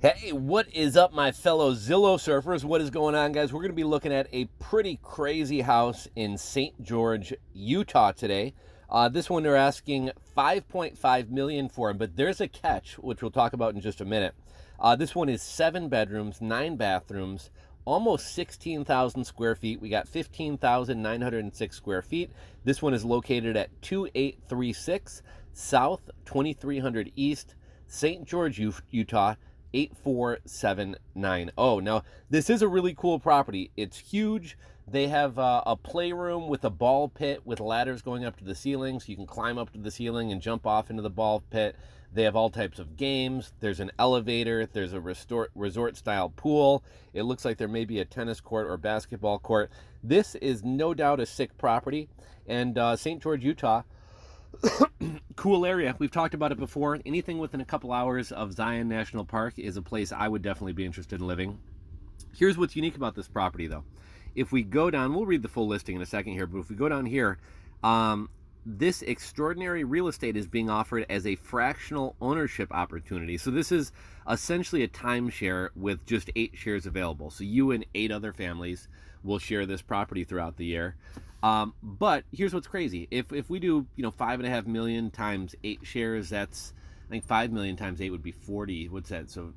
Hey, what is up, my fellow Zillow surfers? What is going on, guys? We're going to be looking at a pretty crazy house in St. George, Utah today. This one they're asking $5.5 million for, but there's a catch, which we'll talk about in just a minute. This one is 7 bedrooms, 9 bathrooms, almost 16,000 square feet. We got 15,906 square feet. This one is located at 2836 South, 2300 East, St. George, Utah, 84790. Now, this is a really cool property. It's huge. They have a playroom with a ball pit with ladders going up to the ceiling, so you can climb up to the ceiling and jump off into the ball pit. They have all types of games. There's an elevator. There's a resort-style pool. It looks like there may be a tennis court or basketball court. This is no doubt a sick property. And St. George, Utah, cool area. We've talked about it before. Anything within a couple hours of Zion National Park is a place I would definitely be interested in living. Here's what's unique about this property, though. If we go down, we'll read the full listing in a second here, but if we go down here, this extraordinary real estate is being offered as a fractional ownership opportunity. So this is essentially a timeshare with just 8 shares available. So you and 8 other families will share this property throughout the year. But here's what's crazy. If we do, $5.5 million times 8 shares, that's, I think 5 million times 8 would be 40. What's that? So,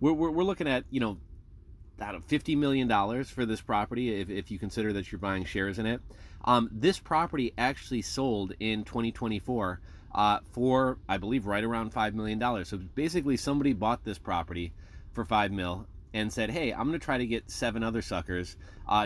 we're looking at, $50 million for this property if you consider that you're buying shares in it. This property actually sold in 2024 for, I believe, right around $5 million. So basically somebody bought this property for $5 million and said, hey, I'm going to try to get 7 other suckers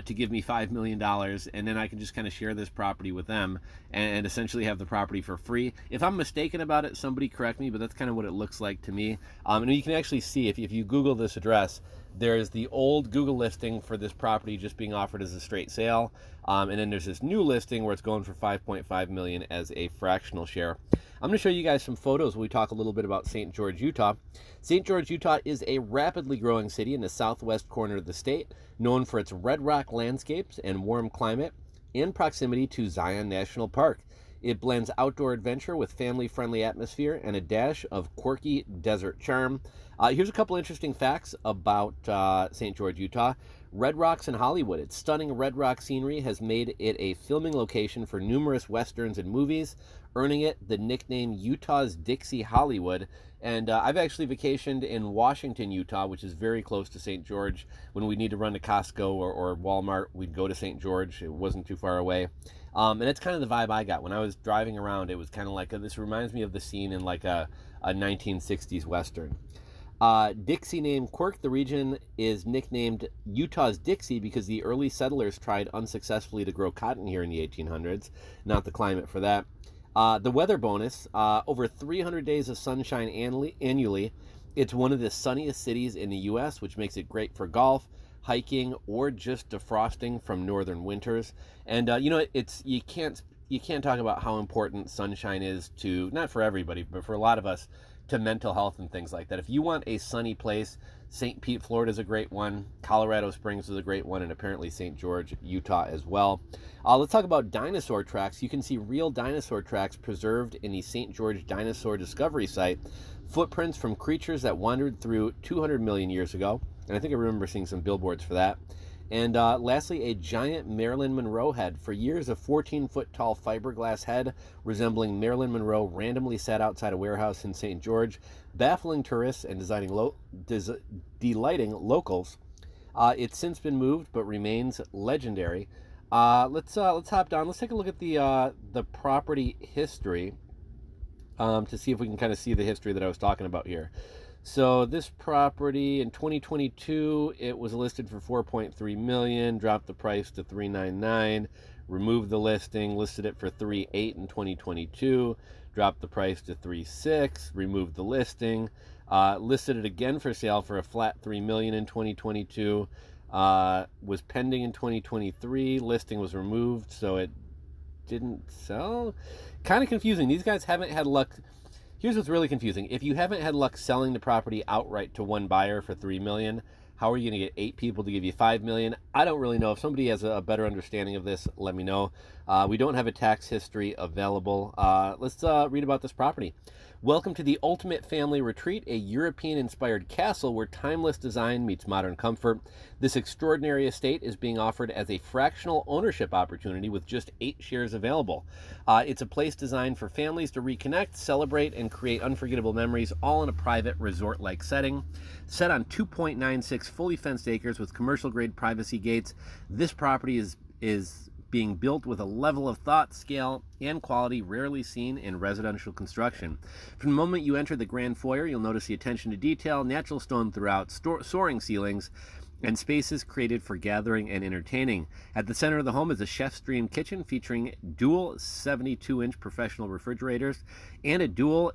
to give me $5 million, and then I can just kind of share this property with them and essentially have the property for free. If I'm mistaken about it, somebody correct me, but that's kind of what it looks like to me. And you can actually see, if you Google this address, there's the old Google listing for this property just being offered as a straight sale. And then there's this new listing where it's going for $5.5 million as a fractional share. I'm going to show you guys some photos when we talk a little bit about St. George, Utah. St. George, Utah is a rapidly growing city in the southwest corner of the state, known for its red rock landscapes and warm climate and proximity to Zion National Park. It blends outdoor adventure with family-friendly atmosphere and a dash of quirky desert charm. Here's a couple interesting facts about St. George, Utah. Red Rocks in Hollywood. Its stunning red rock scenery has made it a filming location for numerous westerns and movies, earning it the nickname Utah's Dixie Hollywood. And I've actually vacationed in Washington, Utah, which is very close to St. George. When we need to run to Costco or Walmart, we'd go to St. George. It wasn't too far away. And it's kind of the vibe I got. When I was driving around, it was kind of like, this reminds me of the scene in like a 1960s Western. Dixie name quirk. The region is nicknamed Utah's Dixie because the early settlers tried unsuccessfully to grow cotton here in the 1800s. Not the climate for that. The weather bonus, over 300 days of sunshine annually. It's one of the sunniest cities in the U.S., which makes it great for golf, hiking, or just defrosting from northern winters. And you can't talk about how important sunshine is to, not for everybody, but for a lot of us, to mental health and things like that. If you want a sunny place, St. Pete, Florida is a great one. Colorado Springs is a great one, and apparently St. George, Utah as well. Let's talk about dinosaur tracks. You can see real dinosaur tracks preserved in the St. George Dinosaur Discovery Site. Footprints from creatures that wandered through 200 million years ago. And I think I remember seeing some billboards for that. And lastly, a giant Marilyn Monroe head. For years, a 14-foot tall fiberglass head resembling Marilyn Monroe randomly sat outside a warehouse in St. George, baffling tourists and delighting locals. It's since been moved, but remains legendary. Let's hop down. Let's take a look at the property history to see if we can kind of see the history that I was talking about here. So this property in 2022, it was listed for $4.3 million, dropped the price to $399, removed the listing, listed it for $3.8 in 2022, dropped the price to $3.6, removed the listing, listed it again for sale for a flat $3 million in 2022, was pending in 2023, listing was removed, so it didn't sell. Kind of confusing. These guys haven't had luck. Here's what's really confusing. If you haven't had luck selling the property outright to one buyer for $3 million, how are you going to get 8 people to give you $5 million? I don't really know. If somebody has a better understanding of this, let me know. We don't have a tax history available. Let's read about this property. Welcome to the ultimate family retreat, a European-inspired castle where timeless design meets modern comfort. This extraordinary estate is being offered as a fractional ownership opportunity with just 8 shares available. It's a place designed for families to reconnect, celebrate, and create unforgettable memories, all in a private resort-like setting. Set on 2.96 fully fenced acres with commercial-grade privacy gates, this property is being built with a level of thought, scale, and quality rarely seen in residential construction. From the moment you enter the grand foyer, you'll notice the attention to detail, natural stone throughout, soaring ceilings, and spaces created for gathering and entertaining. At the center of the home is a chef's dream kitchen featuring dual 72-inch professional refrigerators and a dual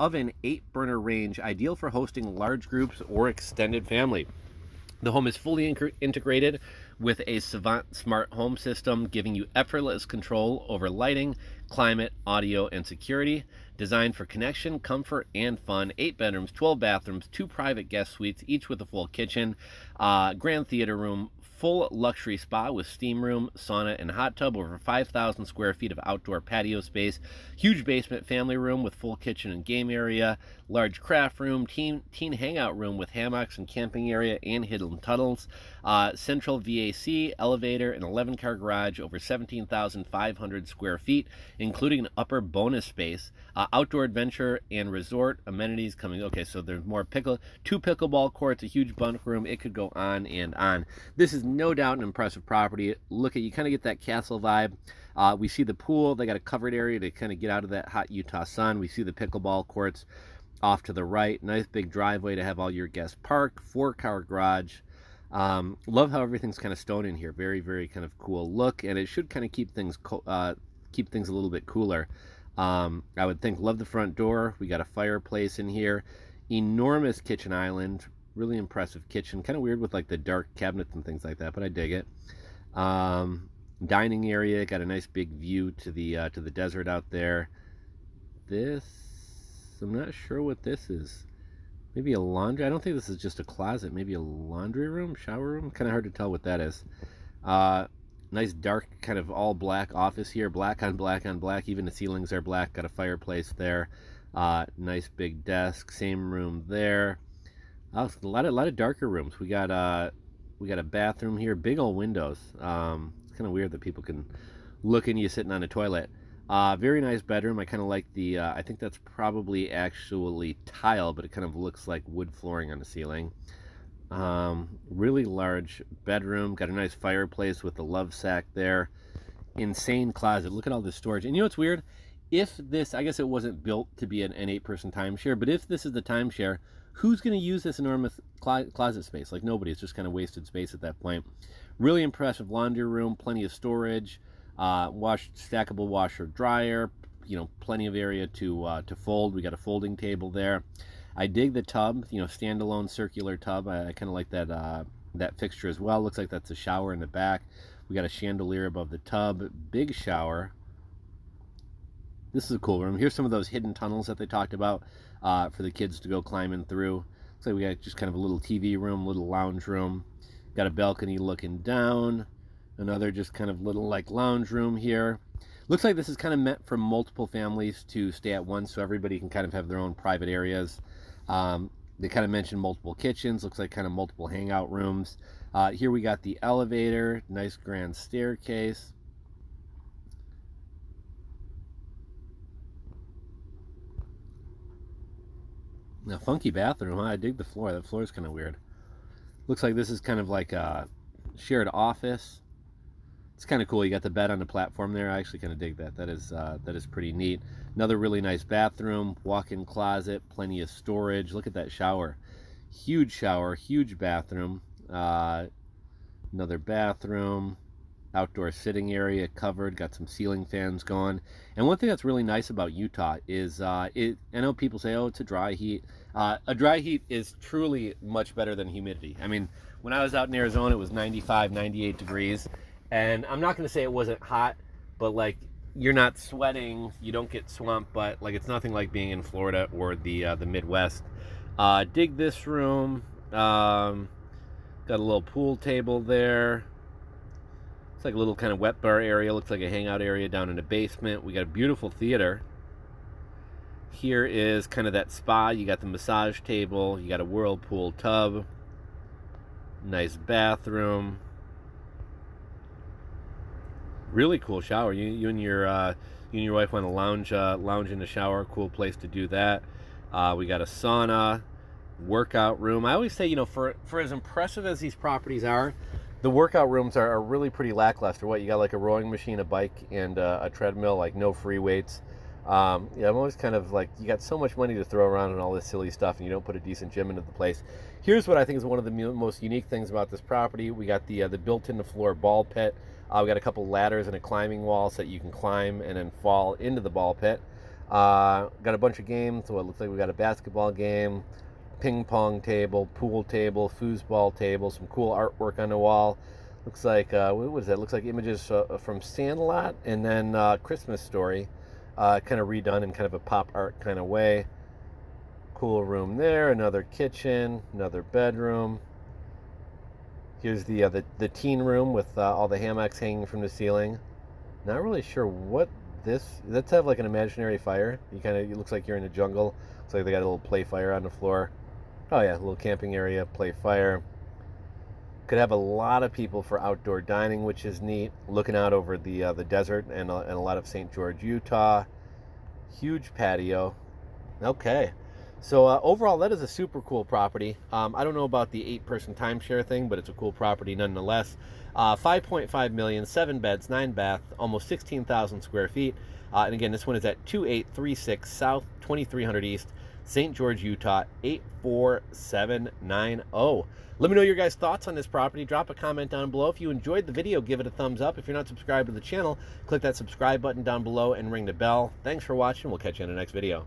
oven 8-burner range, ideal for hosting large groups or extended family. The home is fully integrated with a Savant Smart Home system, giving you effortless control over lighting, climate, audio, and security. Designed for connection, comfort, and fun. 8 bedrooms, 12 bathrooms, 2 private guest suites, each with a full kitchen, grand theater room, full luxury spa with steam room, sauna, and hot tub, over 5,000 square feet of outdoor patio space, huge basement family room with full kitchen and game area, large craft room, teen hangout room with hammocks and camping area and hidden tunnels, central VAC, elevator, an 11-car garage, over 17,500 square feet, including an upper bonus space, outdoor adventure and resort amenities coming. Okay, so there's more 2 pickleball courts, a huge bunk room. It could go on and on. This is no doubt an impressive property. Look at, you kind of get that castle vibe. We see the pool. They got a covered area to kind of get out of that hot Utah sun. We see the pickleball courts off to the right. Nice big driveway to have all your guests park. 4-car garage. Love how everything's kind of stone in here. Very, very kind of cool look, and it should kind of keep things a little bit cooler. I would think. Love the front door. We got a fireplace in here. Enormous kitchen island. Really impressive kitchen. Kind of weird with like the dark cabinets and things like that, but I dig it. Dining area. Got a nice big view to the desert out there. This, I'm not sure what this is. Maybe a laundry. I don't think this is just a closet. Maybe a laundry room, shower room. Kind of hard to tell what that is. Nice dark kind of all black office here. Black on black on black. Even the ceilings are black. Got a fireplace there. Nice big desk. Same room there. A lot of darker rooms. We got a bathroom here. Big old windows. It's kind of weird that people can look in you sitting on a toilet. Very nice bedroom. I kind of like the, I think that's probably actually tile, but it kind of looks like wood flooring on the ceiling. Really large bedroom. Got a nice fireplace with the love sack there. Insane closet. Look at all this storage. And you know what's weird? If this, I guess it wasn't built to be an 8-person timeshare, but if this is the timeshare, who's going to use this enormous closet space? Like nobody. It's just kind of wasted space at that point. Really impressive laundry room. Plenty of storage. Stackable washer dryer, plenty of area to fold. We got a folding table there. I dig the tub, standalone circular tub. I kind of like that fixture as well. Looks like that's a shower in the back. We got a chandelier above the tub. Big shower. This is a cool room. Here's some of those hidden tunnels that they talked about for the kids to go climbing through. Looks like we got just kind of a little TV room, little lounge room. Got a balcony looking down. Another just kind of little like lounge room here. Looks like this is kind of meant for multiple families to stay at once, so everybody can kind of have their own private areas. They kind of mentioned multiple kitchens. Looks like kind of multiple hangout rooms. Here we got the elevator. Nice grand staircase. Now, funky bathroom, huh? I dig the floor. That floor is kind of weird. Looks like this is kind of like a shared office. It's kind of cool. You got the bed on the platform there. I actually kind of dig that. That is pretty neat. Another really nice bathroom, walk-in closet, plenty of storage. Look at that shower. Huge shower, huge bathroom. Another bathroom, outdoor sitting area covered, got some ceiling fans going. And one thing that's really nice about Utah is, I know people say, oh, it's a dry heat. A dry heat is truly much better than humidity. I mean, when I was out in Arizona, it was 95, 98 degrees. And I'm not going to say it wasn't hot, but like you're not sweating, you don't get swamp butt. Like it's nothing like being in Florida or the Midwest. Dig this room. Got a little pool table there. It's like a little kind of wet bar area. Looks like a hangout area down in the basement. We got a beautiful theater. Here is kind of that spa. You got the massage table, you got a whirlpool tub, nice bathroom, really cool shower. You and your wife want to lounge in the shower. Cool place to do that. We got a sauna, workout room. I always say, you know, for as impressive as these properties are, the workout rooms are really pretty lackluster. What, you got like a rowing machine, a bike, and a treadmill, like no free weights. Yeah, I'm always kind of like, you got so much money to throw around on all this silly stuff, and you don't put a decent gym into the place. Here's what I think is one of the most unique things about this property. We got the built-in-the-floor ball pit. We got a couple ladders and a climbing wall so that you can climb and then fall into the ball pit. Got a bunch of games. So it looks like we got a basketball game, ping pong table, pool table, foosball table, some cool artwork on the wall. Looks like, what is that? Looks like images from Sandlot and then Christmas Story. Kind of redone in kind of a pop art kind of way. Cool room there, another kitchen, another bedroom. Here's the teen room with all the hammocks hanging from the ceiling. Not really sure what let's have like an imaginary fire. It looks like you're in the jungle. Looks like they got a little play fire on the floor. Oh yeah, a little camping area, play fire. Could have a lot of people for outdoor dining, which is neat. Looking out over the desert and a lot of St. George, Utah. Huge patio. Okay. So overall, that is a super cool property. I don't know about the 8-person timeshare thing, but it's a cool property nonetheless. 5.5 million, 7 beds, 9 bath, almost 16,000 square feet. And again, this one is at 2836 South, 2300 East, St. George, Utah, 84790. Let me know your guys' thoughts on this property. Drop a comment down below. If you enjoyed the video, give it a thumbs up. If you're not subscribed to the channel, click that subscribe button down below and ring the bell. Thanks for watching. We'll catch you in the next video.